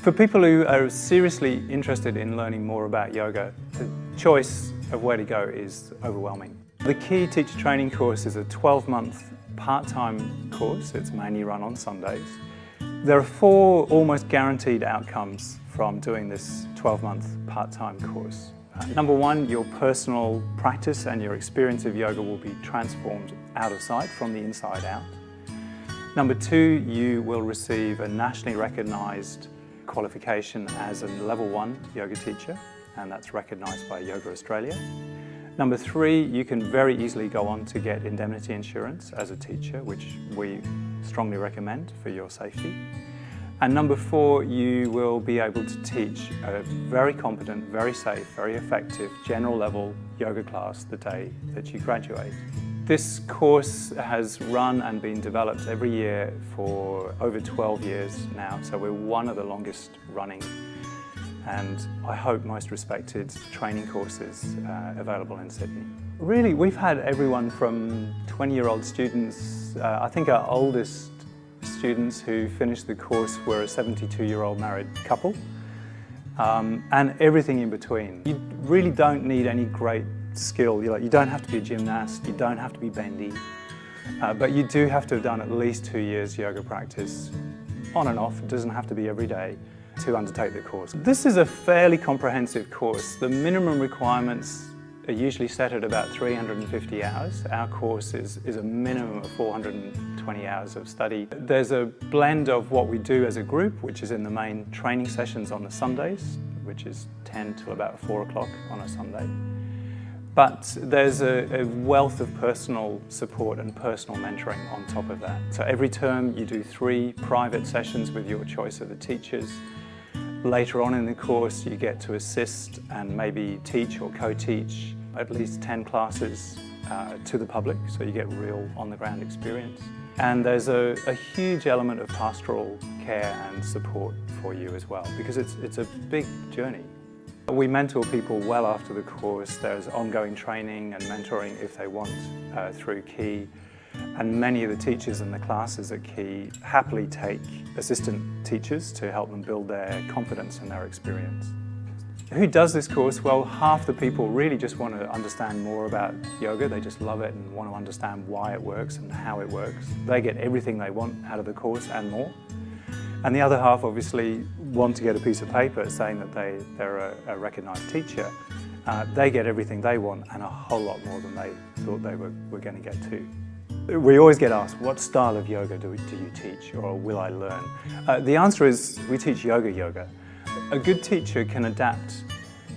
For people who are seriously interested in learning more about yoga, the choice of where to go is overwhelming. The Key Teacher Training course is a 12-month part-time course. It's mainly run on Sundays. There are 4 almost guaranteed outcomes from doing this 12-month part-time course. Number 1, your personal practice and your experience of yoga will be transformed out of sight from the inside out. Number 2, you will receive a nationally recognised qualification as a Level 1 yoga teacher, and that's recognised by Yoga Australia. Number 3, you can very easily go on to get indemnity insurance as a teacher, which we strongly recommend for your safety. And number 4, you will be able to teach a very competent, very safe, very effective general level yoga class the day that you graduate. This course has run and been developed every year for over 12 years now, so we're one of the longest running and I hope most respected training courses available in Sydney. Really, we've had everyone from 20-year-old students. I think our oldest students who finished the course were a 72-year-old married couple, and everything in between. You really don't need any great skill. You don't have to be a gymnast, you don't have to be bendy, but you do have to have done at least 2 years yoga practice on and off. It doesn't have to be every day to undertake the course. This is a fairly comprehensive course. The minimum requirements are usually set at about 350 hours. Our course is a minimum of 420 hours of study. There's a blend of what we do as a group, which is in the main training sessions on the Sundays, which is 10 till about 4 o'clock on a Sunday. But there's a wealth of personal support and personal mentoring on top of that. So every term you do 3 private sessions with your choice of the teachers. Later on in the course you get to assist and maybe teach or co-teach at least 10 classes to the public, so you get real on-the-ground experience. And there's a huge element of pastoral care and support for you as well, because it's a big journey. We mentor people well after the course. There's ongoing training and mentoring if they want through Key. And many of the teachers in the classes at Key happily take assistant teachers to help them build their confidence and their experience. Who does this course? Well, half the people really just want to understand more about yoga. They just love it and want to understand why it works and how it works. They get everything they want out of the course and more. And the other half obviously want to get a piece of paper saying that they're a recognised teacher. They get everything they want and a whole lot more than they thought they were going to get to. We always get asked, what style of yoga do you teach, or will I learn? The answer is, we teach yoga. A good teacher can adapt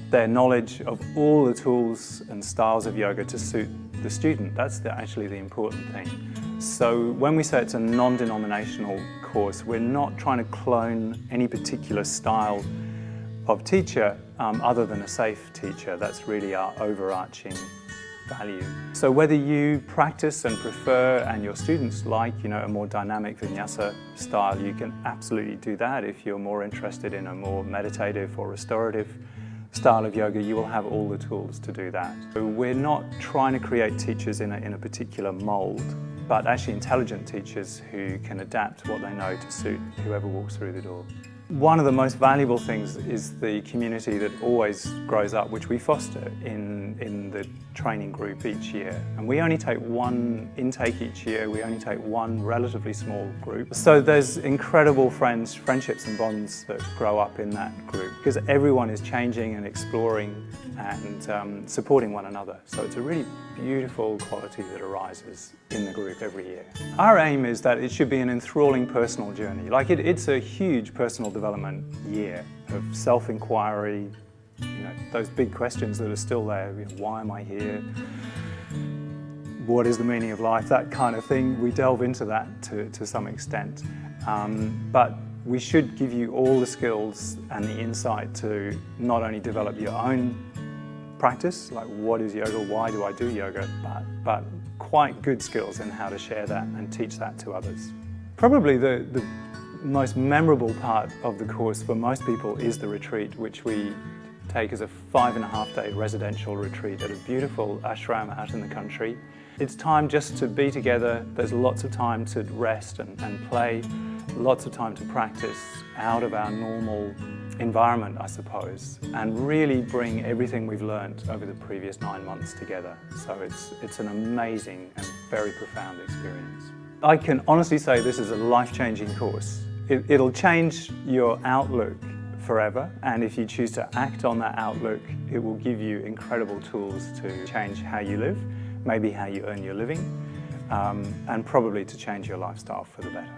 their knowledge of all the tools and styles of yoga to suit the student. That's actually the important thing. So when we say it's a non-denominational course, we're not trying to clone any particular style of teacher other than a safe teacher. That's really our overarching value. So whether you practice and prefer and your students like, a more dynamic vinyasa style, you can absolutely do that. If you're more interested in a more meditative or restorative style of yoga, you will have all the tools to do that. So we're not trying to create teachers in a particular mould, but actually intelligent teachers who can adapt what they know to suit whoever walks through the door. One of the most valuable things is the community that always grows up, which we foster in the training group each year. And we only take 1 intake each year, we only take 1 relatively small group. So there's incredible friendships and bonds that grow up in that group, because everyone is changing and exploring and supporting one another. So it's a really beautiful quality that arises in the group every year. Our aim is that it should be an enthralling personal journey. Like it's a huge personal development year of self-inquiry, those big questions that are still there. Why am I here? What is the meaning of life? That kind of thing. We delve into that to some extent. But we should give you all the skills and the insight to not only develop your own practice, like what is yoga, why do I do yoga, but quite good skills in how to share that and teach that to others. Probably the most memorable part of the course for most people is the retreat, which we take as a 5.5-day residential retreat at a beautiful ashram out in the country. It's time just to be together. There's lots of time to rest and play. lots of time to practice out of our normal environment, I suppose, and really bring everything we've learned over the previous 9 months together. So it's an amazing and very profound experience. I can honestly say this is a life-changing course. It'll change your outlook forever, and if you choose to act on that outlook, it will give you incredible tools to change how you live, maybe how you earn your living, and probably to change your lifestyle for the better.